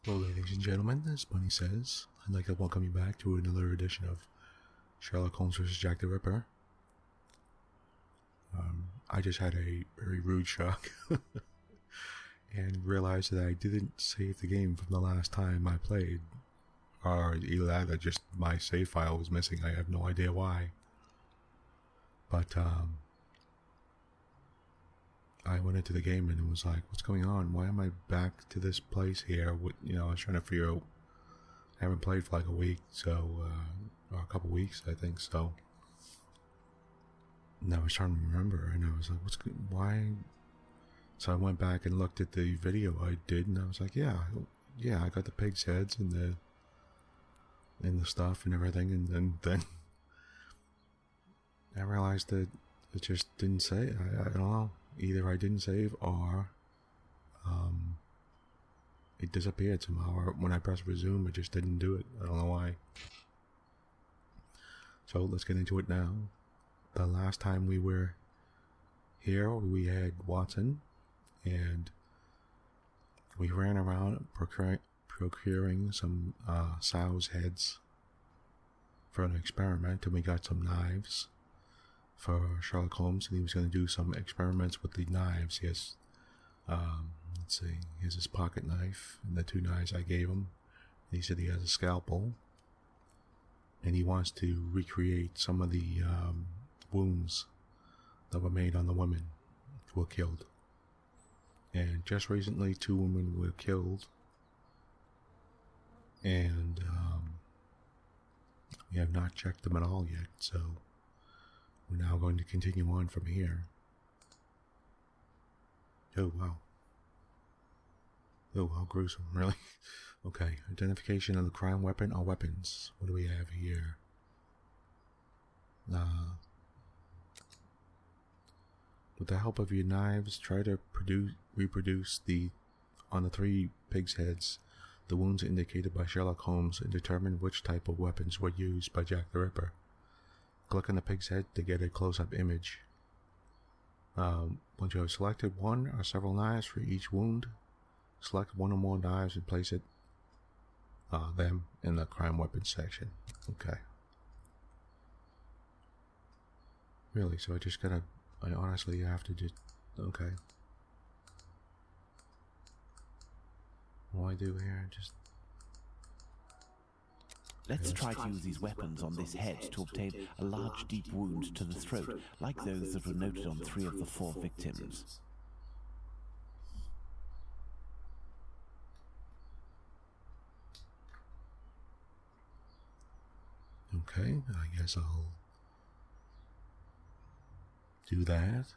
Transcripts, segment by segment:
Hello, ladies and gentlemen, as Bunnysays, I'd like to welcome you back to another edition of Sherlock Holmes vs. Jack the Ripper. I just had a very rude shock and realized that I didn't save the game from the last time I played. Or either that or just my save file was missing. I have no idea why. But I went into the game and it was like, what's going on? Why am I back to this place here? I was trying to figure out. I haven't played for like a week, or a couple weeks, I think. So, and I was trying to remember, and I was like, why? So I went back and looked at the video I did, and I was like, yeah, I got the pig's heads and the stuff and everything, and then I realized that it just didn't say. I don't know. Either I didn't save or it disappeared somehow, or when I pressed resume it just didn't do it. I don't know why. So let's get into it now. The last time we were here, we had Watson, and we ran around procuring some sow's heads for an experiment, and we got some knives for Sherlock Holmes, and he was going to do some experiments with the knives. Yes, let's see, here's his pocket knife and the two knives I gave him. He said he has a scalpel, and he wants to recreate some of the wounds that were made on the women who were killed. And just recently 2 women were killed, and we have not checked them at all yet, so we're now going to continue on from here. Oh, wow. Oh, how gruesome, really? Okay, identification of the crime weapon or weapons. What do we have here? With the help of your knives, try to reproduce on the 3 pigs' heads, the wounds indicated by Sherlock Holmes, and determine which type of weapons were used by Jack the Ripper. Click on the pig's head to get a close-up image. Once you have selected one or several knives for each wound, select one or more knives and place them in the crime weapons section. Okay. Really? So I honestly have to just... Okay. What do I do here? Let's try to use these weapons on this head to obtain a large deep wound to the throat, like those that were noted on 3 of the 4 victims. Okay, I guess I'll do that.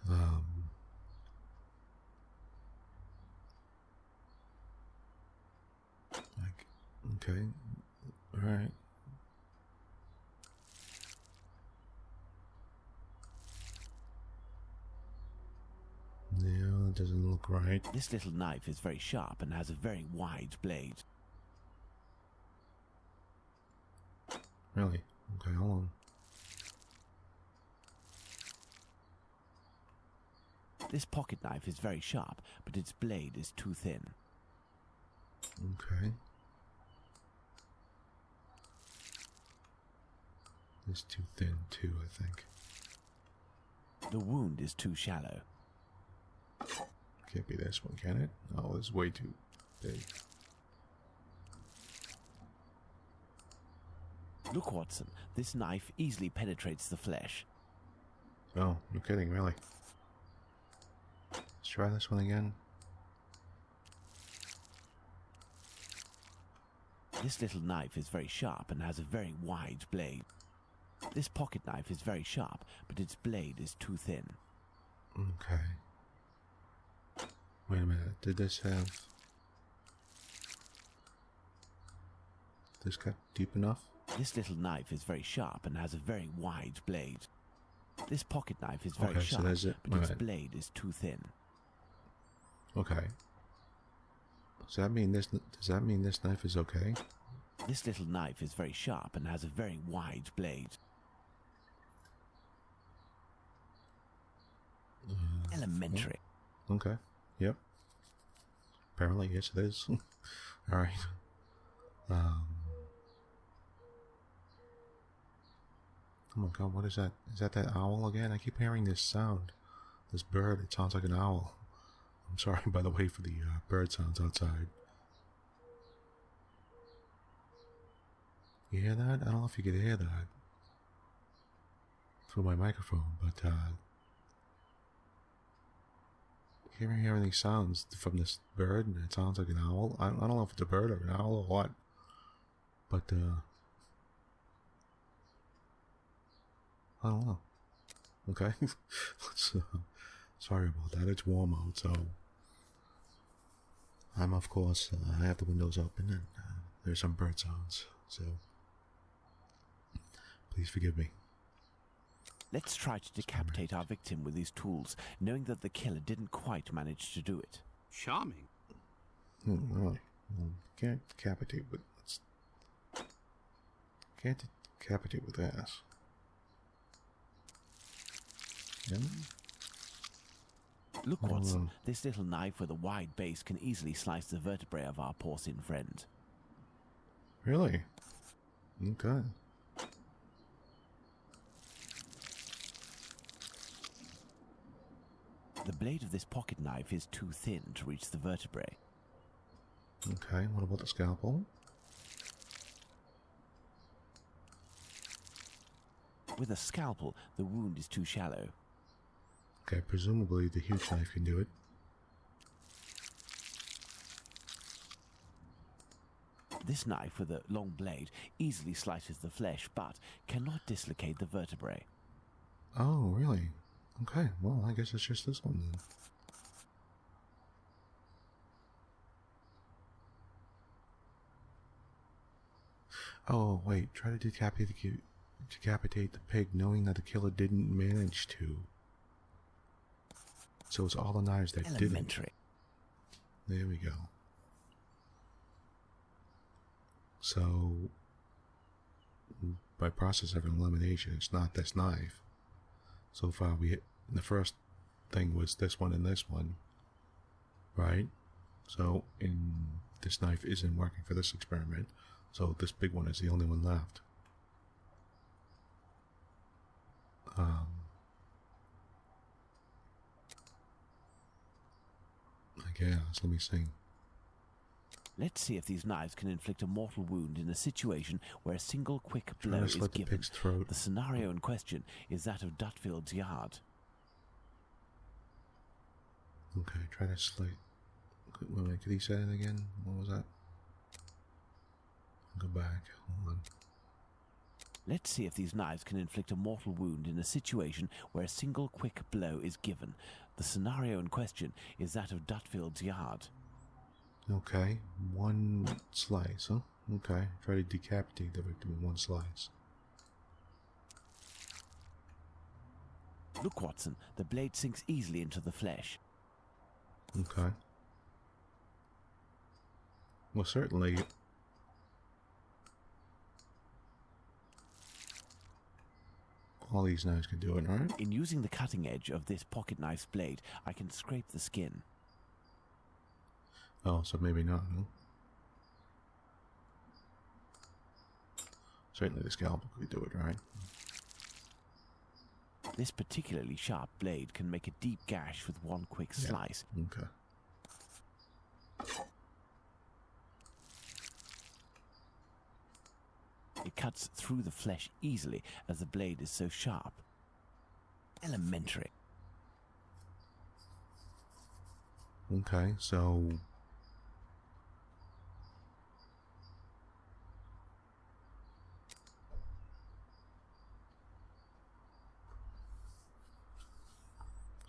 Okay, alright. No, that doesn't look right. This little knife is very sharp and has a very wide blade. Really? Okay, hold on. This pocket knife is very sharp, but its blade is too thin. Okay. It's too thin too, I think. The wound is too shallow. Can't be this one, can it? Oh, it's way too big. Look, Watson, this knife easily penetrates the flesh. Oh, no kidding, really. Let's try this one again. This little knife is very sharp and has a very wide blade. This pocket knife is very sharp, but its blade is too thin. Okay. Wait a minute, did this have... This got deep enough? This little knife is very sharp and has a very wide blade. This pocket knife is very sharp, but its blade is too thin. Okay. Does that mean this knife is okay? This little knife is very sharp and has a very wide blade. Elementary. Okay. Yep. Apparently, yes it is. Alright. Oh my god, what is that? Is that owl again? I keep hearing this sound. This bird, it sounds like an owl. I'm sorry, by the way, for the bird sounds outside. You hear that? I don't know if you could hear that through my microphone, but hearing these sounds from this bird, and it sounds like an owl. I don't know if it's a bird or an owl or what, but I don't know. Okay, sorry about that. It's warm out, so I'm of course I have the windows open, and there's some bird sounds. So please forgive me. Let's try to decapitate our victim with these tools, knowing that the killer didn't quite manage to do it. Charming. Well, can't decapitate with this. Yeah. Look, Watson, this little knife with a wide base can easily slice the vertebrae of our porcine friend. Really? Okay. The blade of this pocket knife is too thin to reach the vertebrae. Okay, what about the scalpel? With a scalpel, the wound is too shallow. Okay, presumably the huge knife can do it. This knife with a long blade easily slices the flesh, but cannot dislocate the vertebrae. Oh, really? Okay, well, I guess it's just this one then. Oh, wait, try to decapitate the pig knowing that the killer didn't manage to. So it's all the knives that Elementary. didn't. There we go. So, by process of elimination, it's not this knife. So far, the first thing was this one and this one, right? So, this knife isn't working for this experiment, so this big one is the only one left. I guess, let me see. Let's see if these knives can inflict a mortal wound in a situation where a single quick blow is slit the given. pig's throat. The scenario in question is that of Dutfield's yard. Okay, try to slit. Wait, could he say it again? What was that? Go back. Hold on. Let's see if these knives can inflict a mortal wound in a situation where a single quick blow is given. The scenario in question is that of Dutfield's yard. Okay, one slice, huh? Okay, try to decapitate the victim in one slice. Look, Watson, the blade sinks easily into the flesh. Okay. Well, certainly... all these knives can do it, right? In using the cutting edge of this pocket knife's blade, I can scrape the skin. Oh, so maybe not, huh? Certainly the scalpel could do it, right? This particularly sharp blade can make a deep gash with one quick slice. Okay. It cuts through the flesh easily as the blade is so sharp. Elementary. Okay, so...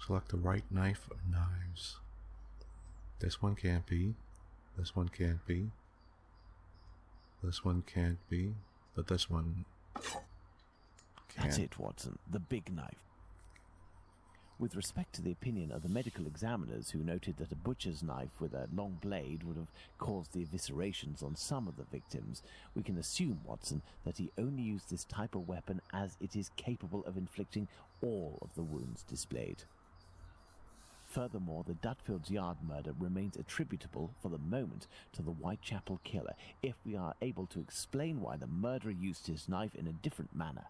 select the right knife or knives. This one can't be. This one can't be. This one can't be. But this one can. That's it, Watson. The big knife. With respect to the opinion of the medical examiners who noted that a butcher's knife with a long blade would have caused the eviscerations on some of the victims, we can assume, Watson, that he only used this type of weapon as it is capable of inflicting all of the wounds displayed. Furthermore, the Dutfield's Yard murder remains attributable, for the moment, to the Whitechapel killer. If we are able to explain why the murderer used his knife in a different manner,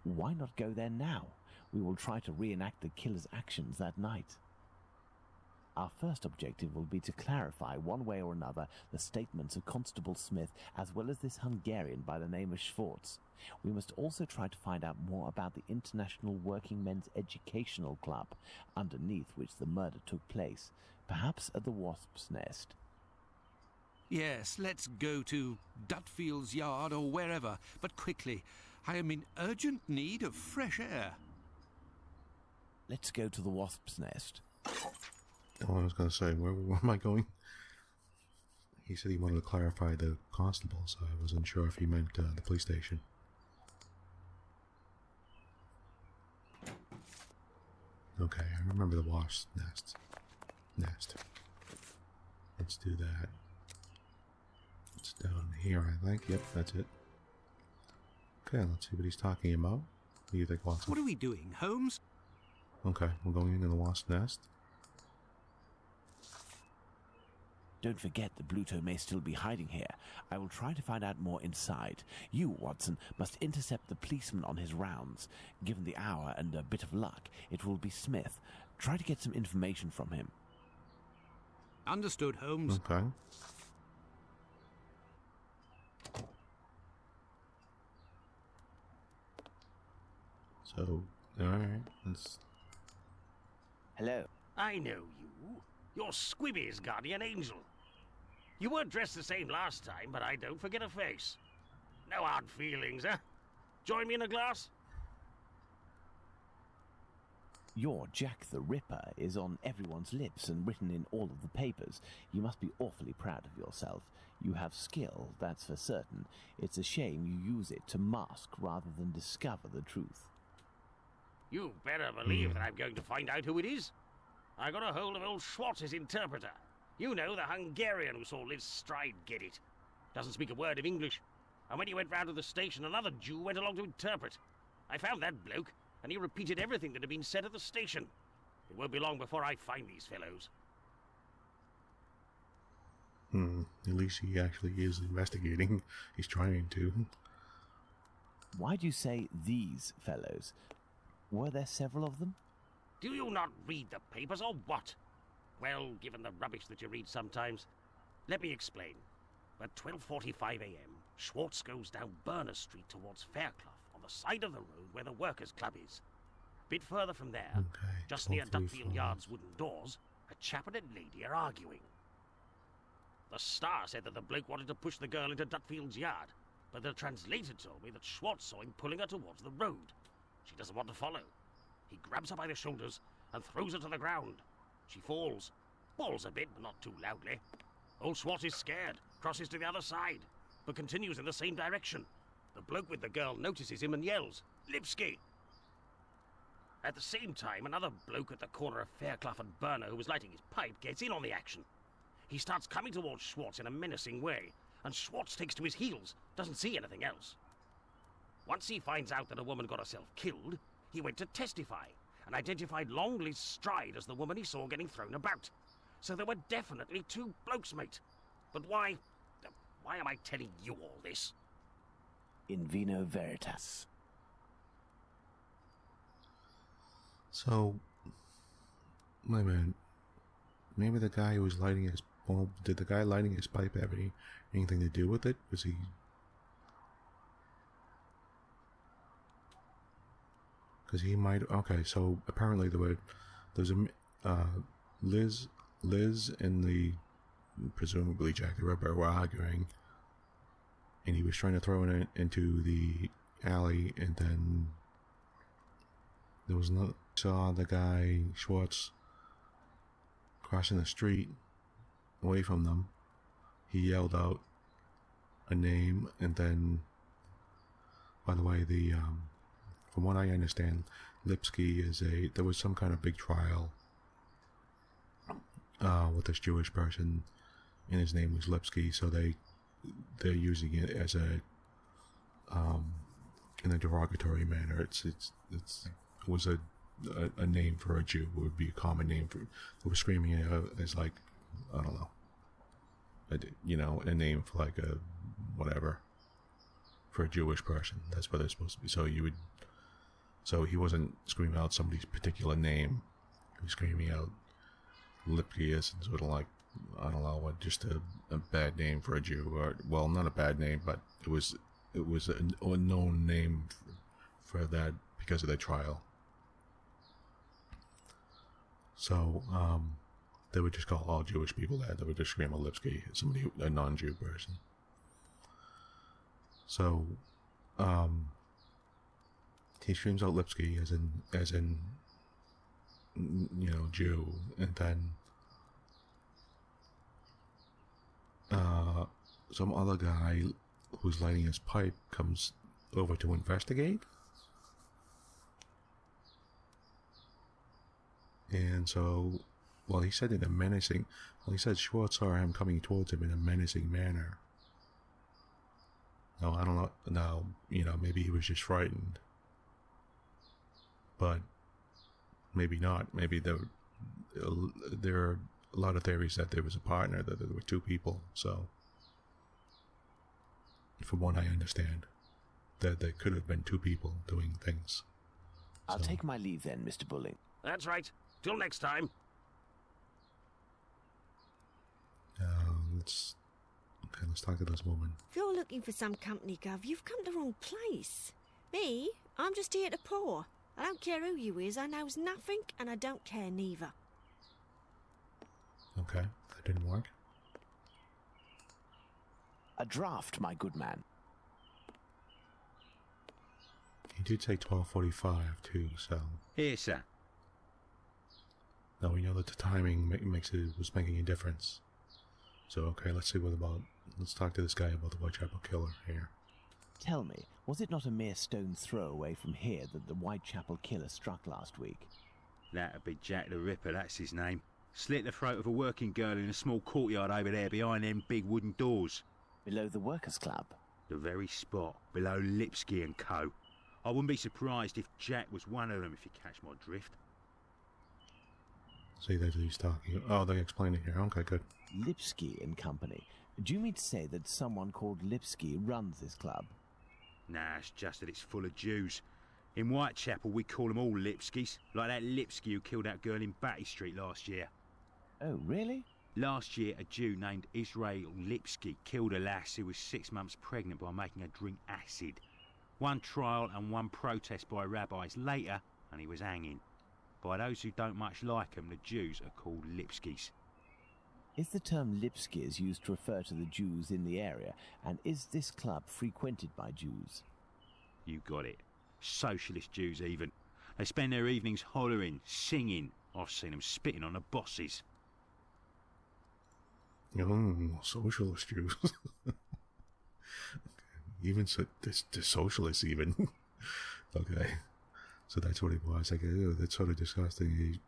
why not go there now? We will try to reenact the killer's actions that night. Our first objective will be to clarify, one way or another, the statements of Constable Smith, as well as this Hungarian by the name of Schwartz. We must also try to find out more about the International Working Men's Educational Club, underneath which the murder took place, perhaps at the Wasp's Nest. Yes, let's go to Dutfield's Yard or wherever, but quickly. I am in urgent need of fresh air. Let's go to the Wasp's Nest. Oh, I was going to say, where am I going? He said he wanted to clarify the constable, so I wasn't sure if he meant the police station. Okay, I remember the wasp's nest. Let's do that. It's down here, I think. Yep, that's it. Okay, let's see what he's talking about. What do you think, Watson? What are we doing, Holmes? Okay, we're going into the wasp's nest. Don't forget that Bluto may still be hiding here. I will try to find out more inside. You, Watson, must intercept the policeman on his rounds. Given the hour and a bit of luck, it will be Smith. Try to get some information from him. Understood, Holmes. Okay. So, alright, let's... Hello. I know you. You're Squibby's guardian angel. You weren't dressed the same last time, but I don't forget a face. No hard feelings, huh? Join me in a glass? Your Jack the Ripper is on everyone's lips and written in all of the papers. You must be awfully proud of yourself. You have skill, that's for certain. It's a shame you use it to mask rather than discover the truth. You better believe that I'm going to find out who it is. I got a hold of old Schwartz's interpreter. You know, the Hungarian who saw Liz Stride get it. Doesn't speak a word of English. And when he went round to the station, another Jew went along to interpret. I found that bloke, and he repeated everything that had been said at the station. It won't be long before I find these fellows. At least he actually is investigating. He's trying to. Why do you say these fellows? Were there several of them? Do you not read the papers, or what? Well, given the rubbish that you read sometimes. Let me explain. At 12:45 a.m., Schwartz goes down Burner Street towards Fairclough, on the side of the road where the Workers' Club is. A bit further from there, just near Dutfield Yard's wooden doors, a chap and a lady are arguing. The Star said that the bloke wanted to push the girl into Dutfield's yard, but the translator told me that Schwartz saw him pulling her towards the road. She doesn't want to follow. He grabs her by the shoulders and throws her to the ground. She falls. Falls a bit, but not too loudly. Old Schwartz is scared, crosses to the other side, but continues in the same direction. The bloke with the girl notices him and yells, "Lipsky!" At the same time, another bloke at the corner of Fairclough and Burner, who was lighting his pipe, gets in on the action. He starts coming towards Schwartz in a menacing way, and Schwartz takes to his heels, doesn't see anything else. Once he finds out that a woman got herself killed, he went to testify, and identified Long Liz Stride as the woman he saw getting thrown about. So there were definitely two blokes, mate. But why am I telling you all this? In vino veritas. So, wait a minute. Maybe the guy who was lighting his... Well, did the guy lighting his pipe have anything to do with it? Was he... Because he might... Okay, so apparently there's a... Liz and the... Presumably Jack the Ripper were arguing. And he was trying to throw it into the alley, and then... There was no... Saw the guy, Schwartz, crossing the street away from them. He yelled out a name, and then, by the way, from what I understand, Lipsky is there was some kind of big trial with this Jewish person, and his name was Lipsky, so they're using it as a in a derogatory manner. It was a a name for a Jew would be a common name for. They were screaming it out as like, I don't know, a name for like a whatever for a Jewish person. That's what they're supposed to be. So he wasn't screaming out somebody's particular name. He was screaming out Lipkius and sort of like, I don't know, just a bad name for a Jew, or well, not a bad name, but it was a known name for that because of their trial. So they would just call all Jewish people that. They would just scream a Lipsky, a non-Jew person. So he screams out Lipsky as in Jew, and then some other guy who's lighting his pipe comes over to investigate. And so, he said Schwartz saw him coming towards him in a menacing manner. Now, I don't know, maybe he was just frightened. But maybe not. Maybe there are a lot of theories that there was a partner, that there were two people. So, from what I understand, that there could have been two people doing things. I'll take my leave then, Mr. Bulling. That's right. Till next time. Let's talk to this woman. If you're looking for some company, Gov, you've come to the wrong place. Me, I'm just here to pour. I don't care who you is, I knows nothing, and I don't care neither. Okay, that didn't work. A draft, my good man. He did say 12:45 too, so. Here, sir. Now we know that the timing was making a difference. So okay, let's talk to this guy about the Whitechapel killer here. Tell me, was it not a mere stone's throw away from here that the Whitechapel killer struck last week? That'd be Jack the Ripper, that's his name. Slit the throat of a working girl in a small courtyard over there behind them big wooden doors. Below the Workers' Club? The very spot, below Lipsky and Co. I wouldn't be surprised if Jack was one of them, if you catch my drift. See, that's who he's talking. Oh, they explained it here. Okay, good. Lipsky and Company. Do you mean to say that someone called Lipsky runs this club? Nah, it's just that it's full of Jews. In Whitechapel, we call them all Lipskys, like that Lipsky who killed that girl in Batty Street last year. Oh, really? Last year, a Jew named Israel Lipsky killed a lass who was 6 months pregnant by making her drink acid. One trial and one protest by rabbis later, and he was hanging. By those who don't much like him, the Jews are called Lipskys. Is the term Lipskys used to refer to the Jews in the area, and is this club frequented by Jews? You got it. Socialist Jews, even. They spend their evenings hollering, singing. I've seen them spitting on the bosses. Oh, socialist Jews. Even the socialists, even. Okay. So that's what it was. Like, ew, that's sort of disgusting. He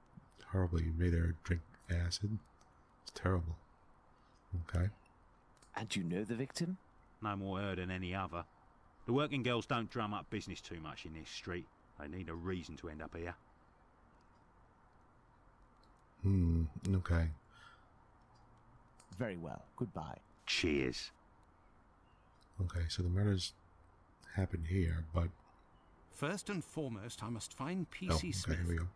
horribly made her drink acid. It's terrible. Okay. And you know the victim? No more her than any other. The working girls don't drum up business too much in this street. They need a reason to end up here. Okay. Very well. Goodbye. Cheers. Okay, so the murders happened here, but... First and foremost, I must find P.C. okay, Smith. here we go.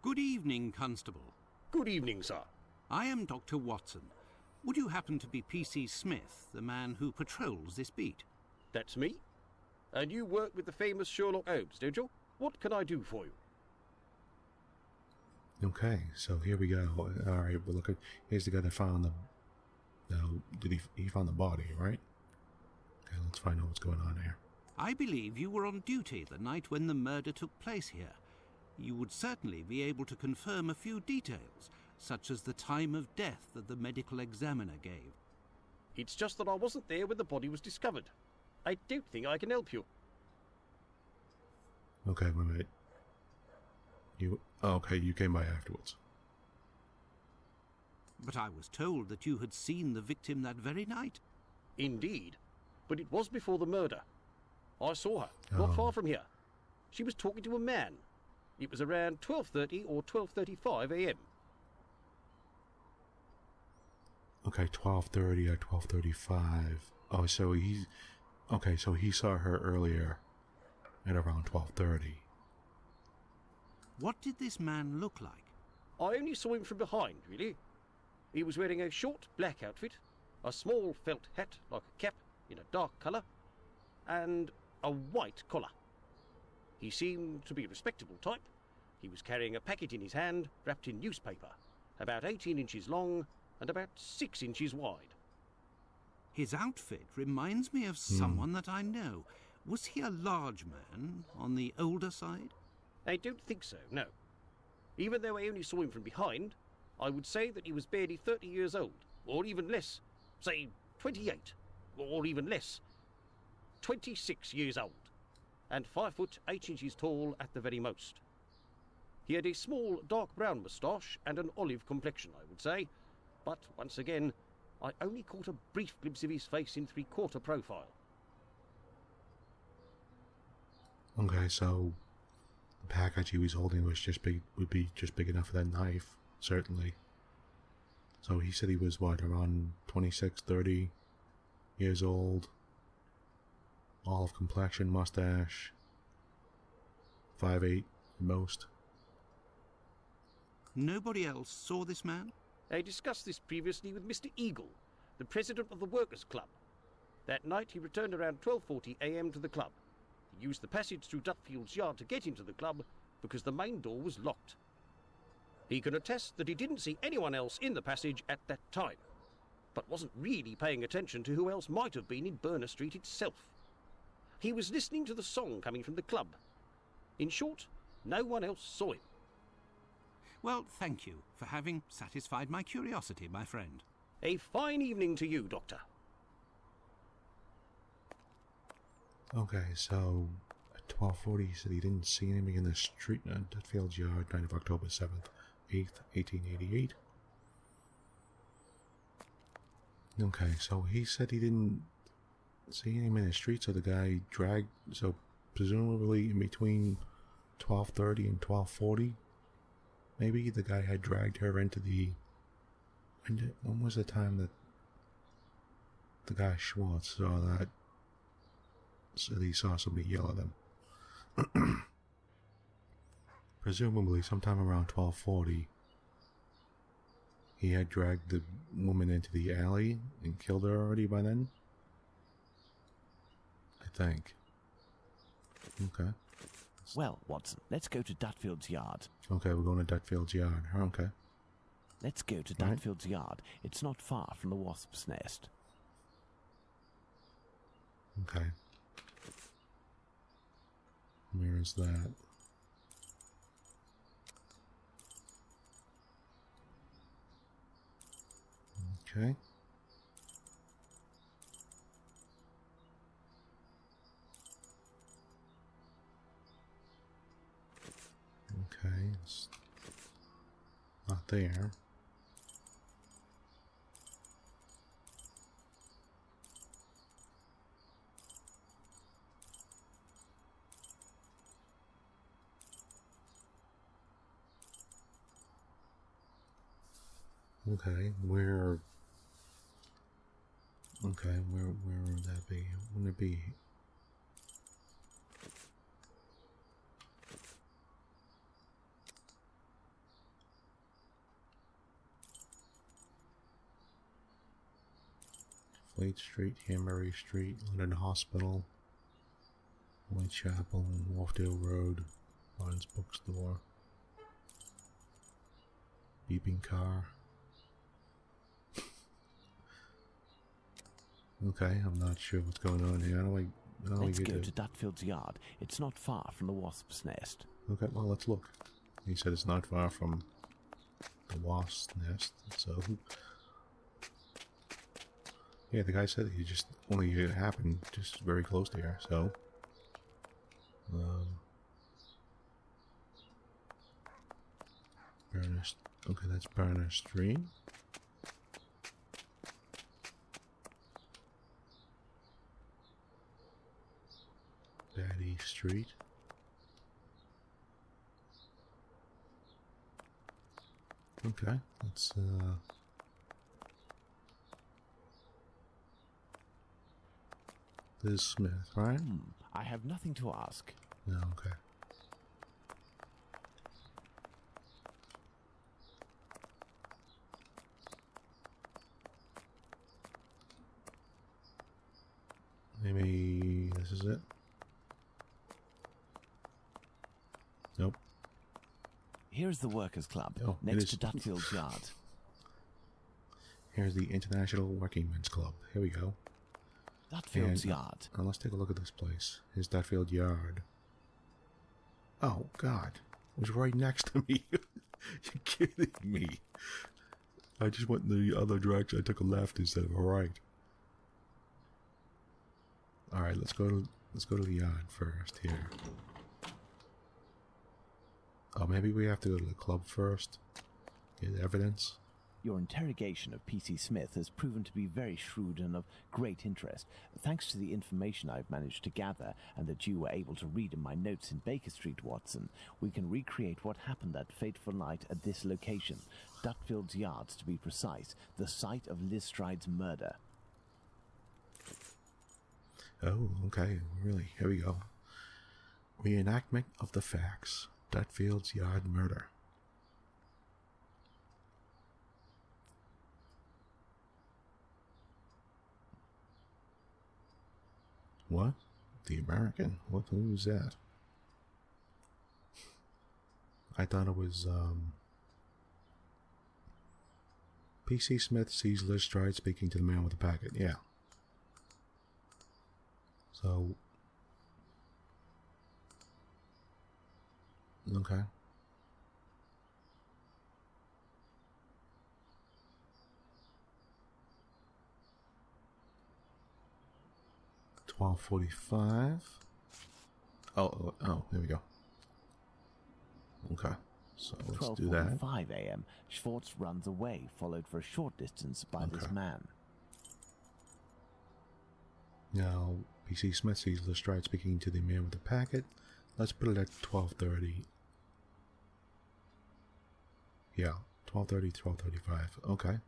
Good evening, Constable. Good evening, sir. I am Dr. Watson. Would you happen to be P.C. Smith, the man who patrols this beat? That's me. And you work with the famous Sherlock Holmes, don't you? What can I do for you? Okay, so here we go. All right, but look, here's the guy that found the... Now, he found the body, right? Okay, let's find out what's going on here. I believe you were on duty the night when the murder took place here. You would certainly be able to confirm a few details, such as the time of death that the medical examiner gave. It's just that I wasn't there when the body was discovered. I don't think I can help you. Okay, wait a minute. Okay, you came by afterwards. But I was told that you had seen the victim that very night. Indeed. But it was before the murder. I saw her, not far from here. She was talking to a man. It was around 12:30 or 12:35 a.m. Okay, 12:30 or 12:35. Oh, so he saw her earlier at around 12:30. What did this man look like? I only saw him from behind, really. He was wearing a short black outfit, a small felt hat like a cap in a dark colour, and a white collar. He seemed to be a respectable type. He was carrying a packet in his hand wrapped in newspaper, about 18 inches long and about 6 inches wide. His outfit reminds me of someone that I know. Was he a large man, on the older side? I don't think so, no. Even though I only saw him from behind, I would say that he was barely 30 years old, or even less. Say 28, or even less. 26 years old, and 5 foot 8 inches tall at the very most. He had a small dark brown moustache and an olive complexion, I would say, but once again, I only caught a brief glimpse of his face in 3/4 profile. Okay, so the package he was holding would be just big enough for that knife, certainly. So he said he was, what, around 26, 30 years old, olive complexion, mustache, 5'8" at most. Nobody else saw this man? I discussed this previously with Mr. Eagle, the president of the Workers' Club. That night he returned around 12:40 a.m. to the club. He used the passage through Dutfield's yard to get into the club because the main door was locked. He can attest that he didn't see anyone else in the passage at that time, but wasn't really paying attention to who else might have been in Burner Street itself. He was listening to the song coming from the club. In short, no one else saw him. Well, thank you for having satisfied my curiosity, my friend. A fine evening to you, Doctor. Okay, so at 12:40 he said he didn't see anything in the street in Dutfield's yard, night of October 7th, 8th, 1888. Okay, so he said he didn't see anything in the street, so the guy dragged, so presumably in between 12:30 and 12:40, maybe the guy had dragged her into the... When was the time that the guy Schwartz saw that? Said he saw somebody yell at him. Presumably sometime around 12:40, he had dragged the woman into the alley and killed her already by then. I think. Okay. Well, Watson, let's go to Dutfield's yard. Okay, we're going to Dutfield's yard. Okay. Let's go to Right. Dutfield's yard. It's not far from the wasp's nest. Okay. Where is that? Okay. Okay, it's not there. Okay, where would that be? Wouldn't it be? Fleet Street, Hambury Street, London Hospital, Whitechapel, Wharfdale Road, Barnes Bookstore, beeping car. Okay, I'm not sure what's going on here. How do we Let's get go to Dutfield's yard. It's not far from the wasp's nest. Okay, well, let's look. He said it's not far from the wasp's nest, so... Yeah, the guy said it just only happened just very close to here, so... Okay, that's Burner Street. Street. Okay, let's Liz Smith, right? I have nothing to ask. No, okay. Maybe this is it. Nope. Here's the Workers' Club, Oh, next to Dutfield's Yard. Here's the International Working Men's Club. Here we go. Dutfield's Yard. Let's take a look at this place. Here's Dutfield Yard. Oh, God. It was right next to me. You're kidding me. I just went in the other direction. I took a left instead of a right. Alright, let's go to the yard first here. Oh, maybe we have to go to the club first. Get evidence. Your interrogation of P.C. Smith has proven to be very shrewd and of great interest. Thanks to the information I've managed to gather and that you were able to read in my notes in Baker Street, Watson, we can recreate what happened that fateful night at this location, Dutfield's Yards to be precise, the site of Liz Stride's murder. Oh, okay, really, here we go. Reenactment of the facts. Dutfield's Yard murder. What? The American? Who was that? I thought it was, P.C. Smith sees Liz Stride speaking to the man with the packet. Yeah. So, okay. $12:45. Oh, here we go. Okay, so let's do that. 12:45 a.m. Schwartz runs away, followed for a short distance by this man. Now, P.C. Smith sees Lestrade speaking to the man with the packet. Let's put it at 12:30. Yeah, 12:30, 12:35. Okay.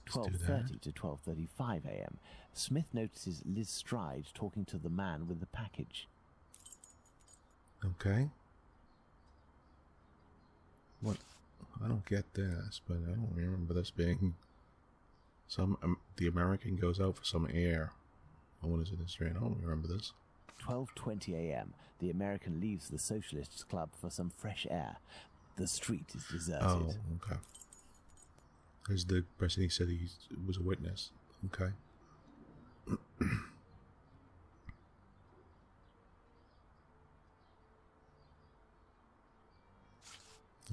12:30 to 12:35 a.m. Smith notices Liz Stride talking to the man with the package. Okay. What? I don't get this, but I don't remember this being the American goes out for some air. Oh, what is it this train? I don't remember this. 12:20 a.m. The American leaves the Socialists Club for some fresh air. The street is deserted. Oh, okay. As the person, he said he was a witness. Okay.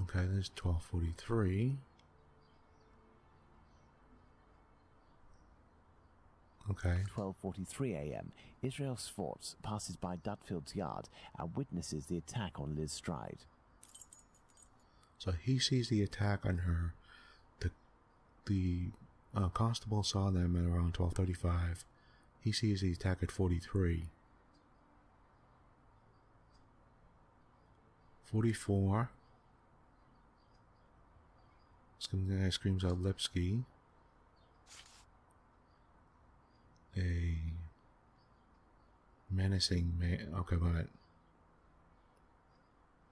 Okay, there's 12:43. Okay. 12:43 a.m. Israel Schwartz passes by Dutfield's Yard and witnesses the attack on Liz Stride. So he sees the attack on her. The constable saw them at around 12:35. He sees the attack at 43. 44. Some guy screams out Lipsky. A menacing man. Okay, but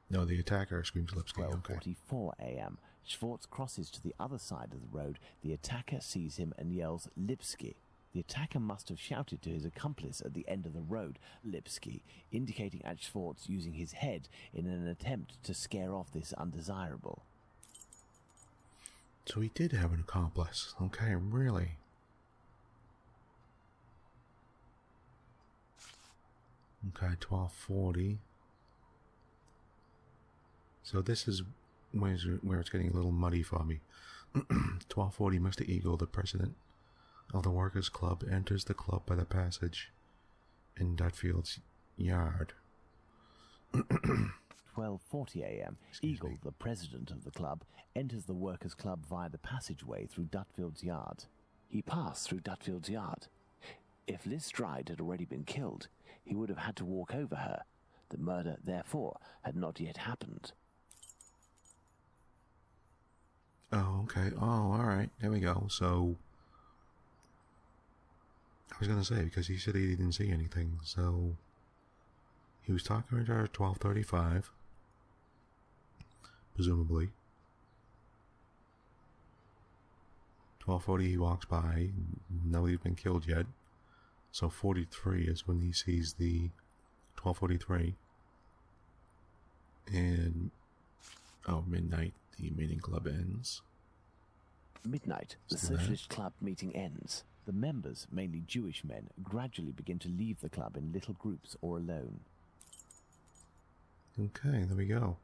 no, the attacker screams Lipsky. 12:44 a.m. Schwartz crosses to the other side of the road. The attacker sees him and yells, Lipsky. The attacker must have shouted to his accomplice at the end of the road, Lipsky, indicating at Schwartz using his head in an attempt to scare off this undesirable. So he did have an accomplice. Okay, really? Okay, 12:40. So this is where it's getting a little muddy for me. 12:40, Mr. Eagle, the president of the Workers' Club, enters the club by the passage in Dutfield's Yard. 12:40 a.m. Eagle, the president of the club, enters the Workers' Club via the passageway through Dutfield's Yard. He passed through Dutfield's Yard. If Liz Stride had already been killed, he would have had to walk over her. The murder, therefore, had not yet happened. Oh, okay. Oh, all right. There we go. So, I was going to say, because he said he didn't see anything, so he was talking to her at 12:35, presumably. 12:40 he walks by, nobody's been killed yet. So 43 is when he sees the 12:43. And, midnight, the meeting club ends. Midnight, the Socialist Club meeting ends. The members, mainly Jewish men, gradually begin to leave the club in little groups or alone. Okay, there we go.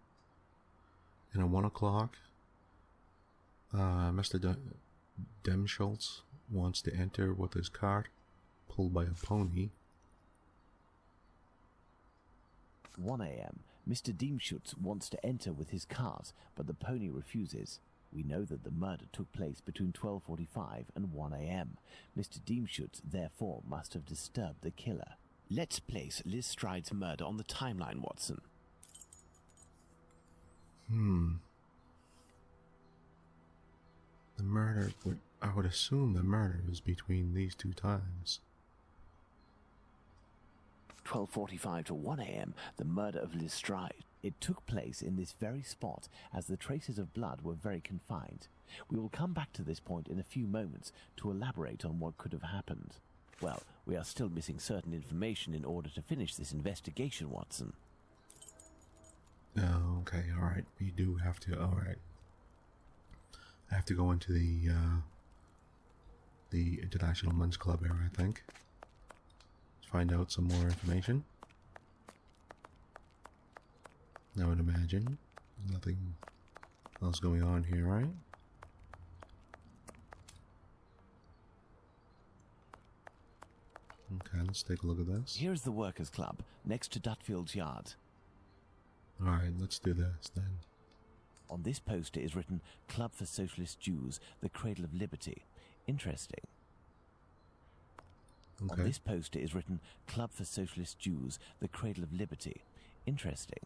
And at 1 o'clock, Mr. Demschultz wants to enter with his cart, pulled by a pony. 1 a.m. Mr. Demschutz wants to enter with his cart, but the pony refuses. We know that the murder took place between 12:45 and 1 a.m. Mr. Demschutz, therefore, must have disturbed the killer. Let's place Liz Stride's murder on the timeline, Watson. The murder I would assume the murder was between these two times. 12:45 to 1 a.m., the murder of Liz Stride. It took place in this very spot, as the traces of blood were very confined. We will come back to this point in a few moments to elaborate on what could have happened. Well, we are still missing certain information in order to finish this investigation, Watson. Oh, okay, alright. We do have to, alright. I have to go into the International Men's Club area, I think. Let's find out some more information. I would imagine nothing else going on here, right? Okay, let's take a look at this. Here's the Workers' Club, next to Dutfield's yard. Alright, let's do this then. On this poster is written, Club for Socialist Jews, the Cradle of Liberty. Interesting. Okay. On this poster is written, Club for Socialist Jews, the Cradle of Liberty. Interesting.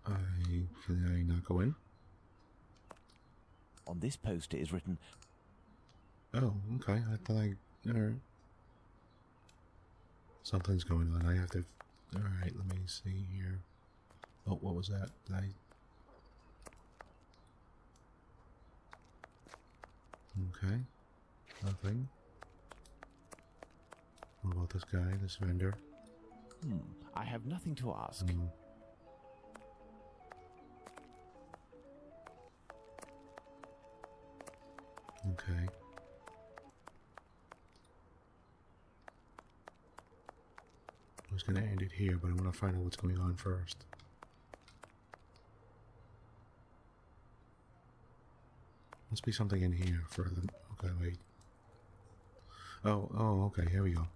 Can I not go in? On this poster is written... Oh, okay. I thought alright. Something's going on. I have to... Alright, let me see here. Oh, what was that? Okay. Nothing. What about this guy, this vendor? I have nothing to ask. Okay. I was going to end it here, but I want to find out what's going on first. Must be something in here further. Okay, wait. Oh, okay, here we go.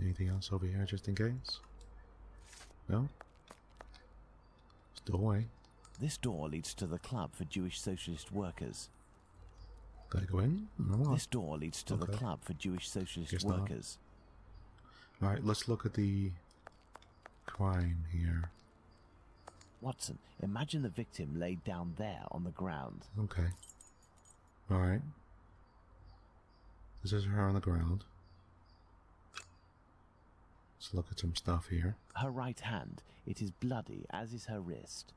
Anything else over here, just in case? No? Still away. This door leads to the Club for Jewish Socialist Workers. Gotta go in? No. This door leads to the Club for Jewish Socialist Workers. Alright, let's look at the crime here. Watson, imagine the victim laid down there on the ground. Okay. Alright. This is her on the ground. Let's look at some stuff here. Her right hand, it is bloody, as is her wrist.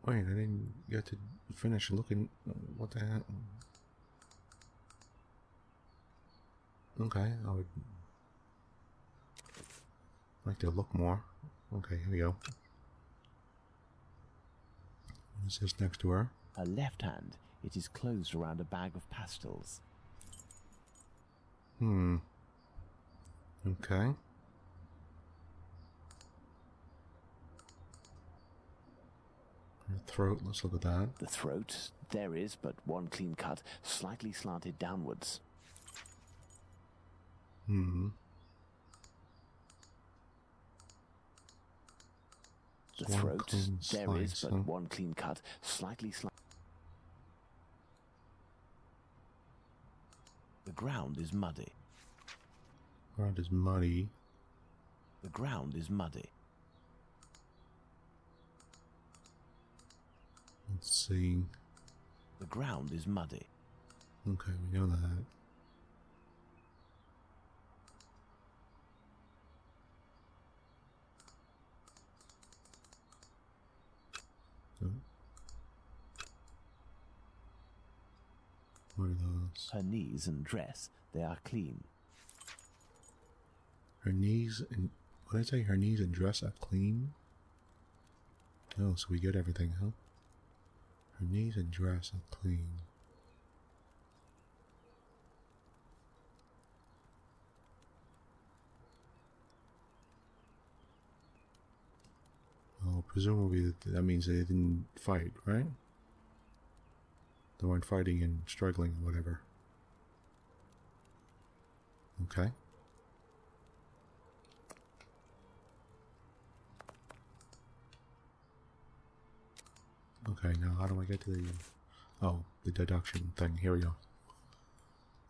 Wait, I didn't get to finish looking. What the hell? Okay, I would like to look more. Okay, here we go. What's this next to her? Her left hand, it is closed around a bag of pastils. Okay. Her throat, let's look at that. The throat, there is but one clean cut, slightly slanted downwards. The One throat, clean there is slice, but huh? one clean cut, slightly. The ground is muddy. Ground is muddy. The ground is muddy. Let's see. The ground is muddy. Okay, we know that. Oh. What are those? Her knees and dress, they are clean. Her knees and what did I say? Her knees and dress are clean. Oh, so we get everything, huh? Her knees and dress are clean. Well, presumably that means they didn't fight, right? They weren't fighting and struggling or whatever. Okay. Okay, now how do I get to the... Oh, the deduction thing. Here we go.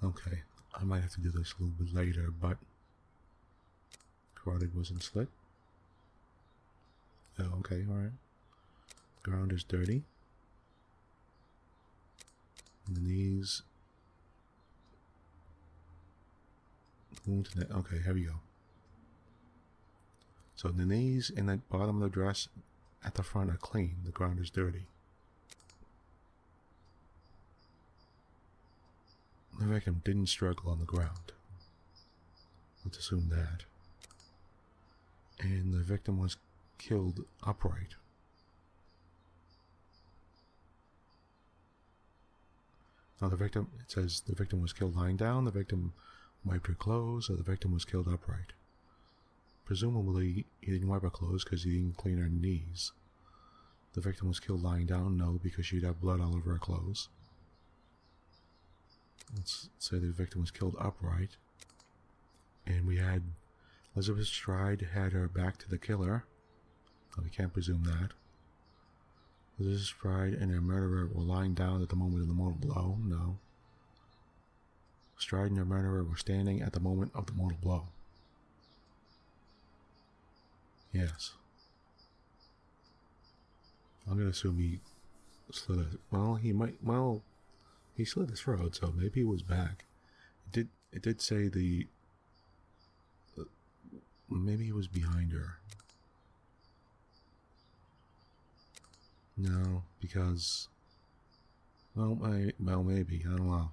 Okay, I might have to do this a little bit later, but... Carotid wasn't slit. Oh, okay, alright. Ground is dirty. And the knees... Wound to the... Okay, here we go. So the knees and the bottom of the dress at the front are clean. The ground is dirty. The victim didn't struggle on the ground. Let's assume that. And the victim was killed upright. Now the victim, it says the victim was killed lying down, the victim wiped her clothes, or the victim was killed upright. Presumably, he didn't wipe her clothes because he didn't clean her knees. The victim was killed lying down, no, because she'd have blood all over her clothes. Let's say the victim was killed upright. And we had Elizabeth Stride had her back to the killer. Oh, we can't presume that. Elizabeth Stride and her murderer were lying down at the moment of the mortal blow, no. Stride and her murderer were standing at the moment of the mortal blow. Yes. I'm going to assume he slit it. Well, he might... Well, he slit his throat, so maybe he was back. It did say the... maybe he was behind her. No, because... Well, maybe. I don't know.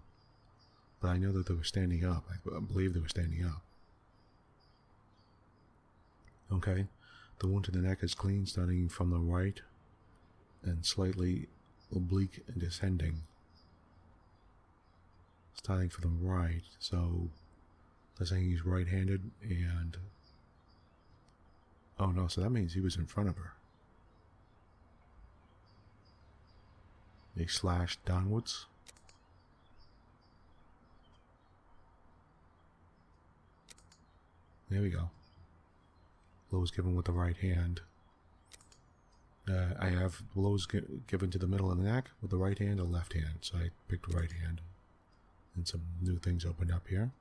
But I know that they were standing up. I believe they were standing up. Okay. The wound to the neck is clean, starting from the right and slightly oblique and descending. Starting from the right, so they're saying he's right-handed and... Oh no, so that means he was in front of her. They slashed downwards. There we go. Blow was given with the right hand. I have blows given to the middle of the neck with the right hand or left hand, so I picked the right hand. And some new things opened up here.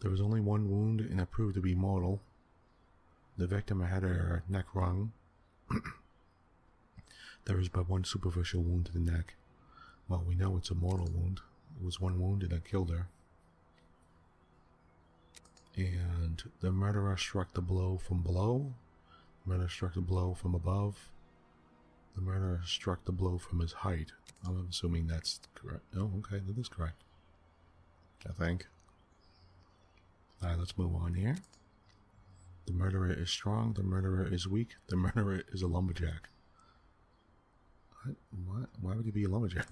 There was only one wound and it proved to be mortal. The victim had her neck wrung. There was but one superficial wound to the neck. Well, we know it's a mortal wound. It was one wound and it killed her. And the murderer struck the blow from below. The murderer struck the blow from above. The murderer struck the blow from his height. I'm assuming that's correct. Oh, okay, that is correct. I think. Alright, let's move on here. The murderer is strong. The murderer is weak. The murderer is a lumberjack. What? Why would he be a lumberjack?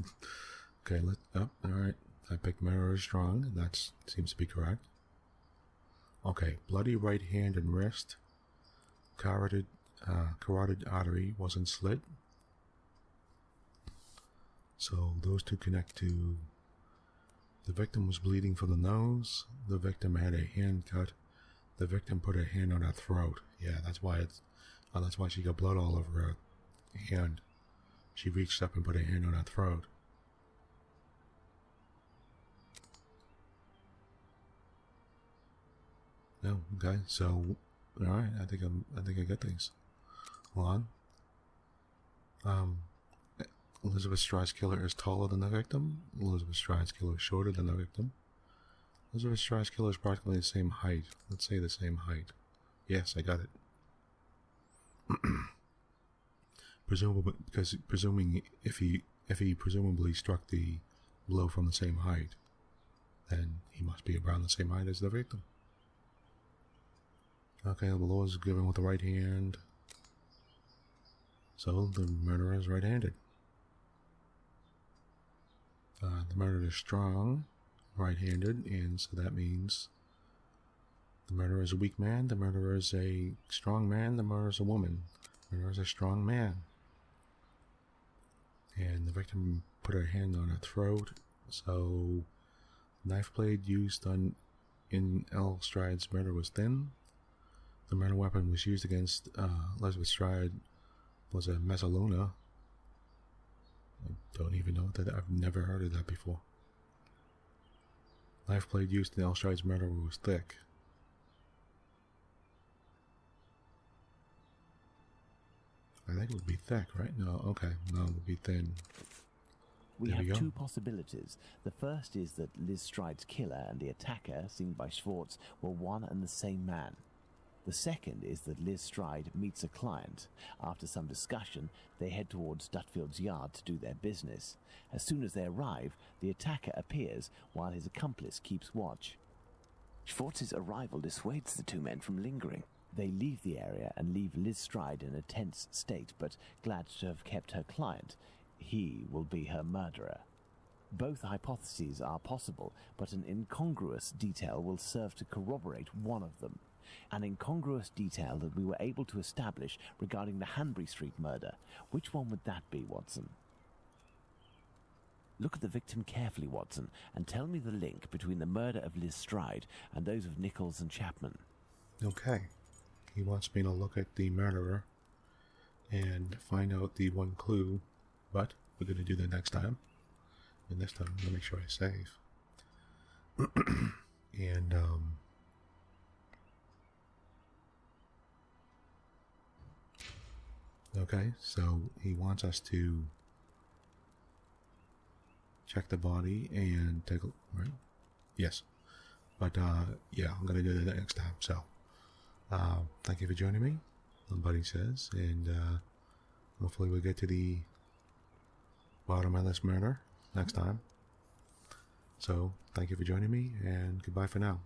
Okay, alright. I picked murderer is strong. That seems to be correct. Okay, bloody right hand and wrist. Carotid artery wasn't slit. So those two connect to... The victim was bleeding from the nose. The victim had a hand cut The victim put her hand on her throat. Yeah, that's why that's why she got blood all over her hand. She reached up and put her hand on her throat. No, okay, so all right. I think I got things. Hold on. Elizabeth Stride's killer is taller than the victim. Elizabeth Stride's killer is shorter than the victim. Elizabeth Stride's killer is practically the same height. Let's say the same height. Yes, I got it. Presuming if he presumably struck the blow from the same height, then he must be around the same height as the victim. Okay, the blow is given with the right hand, so the murderer is right-handed. The murderer is strong, right-handed, and so that means the murderer is a weak man, the murderer is a strong man, the murderer is a woman. The murderer is a strong man. And the victim put her hand on her throat, so the knife blade used in L. Stride's murder was thin. The murder weapon was used against Elizabeth Stride was a mezzaluna. I don't even know that. I've never heard of that before. Knife blade used in L. Stride's murder was thick. I think it would be thick, right? No, okay. No, it would be thin. We have two possibilities. The first is that Liz Stride's killer and the attacker, seen by Schwartz, were one and the same man. The second is that Liz Stride meets a client. After some discussion, they head towards Dutfield's yard to do their business. As soon as they arrive, the attacker appears while his accomplice keeps watch. Schwartz's arrival dissuades the two men from lingering. They leave the area and leave Liz Stride in a tense state, but glad to have kept her client. He will be her murderer. Both hypotheses are possible, but an incongruous detail will serve to corroborate one of them. An incongruous detail that we were able to establish regarding the Hanbury Street murder. Which one would that be, Watson? Look at the victim carefully, Watson, and tell me the link between the murder of Liz Stride and those of Nichols and Chapman. Okay. He wants me to look at the murderer and find out the one clue, but we're going to do that next time. And this time, I'm going to make sure I save. And, okay, so he wants us to check the body and take a look, right? Yes. But, yeah, I'm going to do that next time, so. Thank you for joining me, Bunnysays, and hopefully we'll get to the bottom of this murder next time. So, thank you for joining me, and goodbye for now.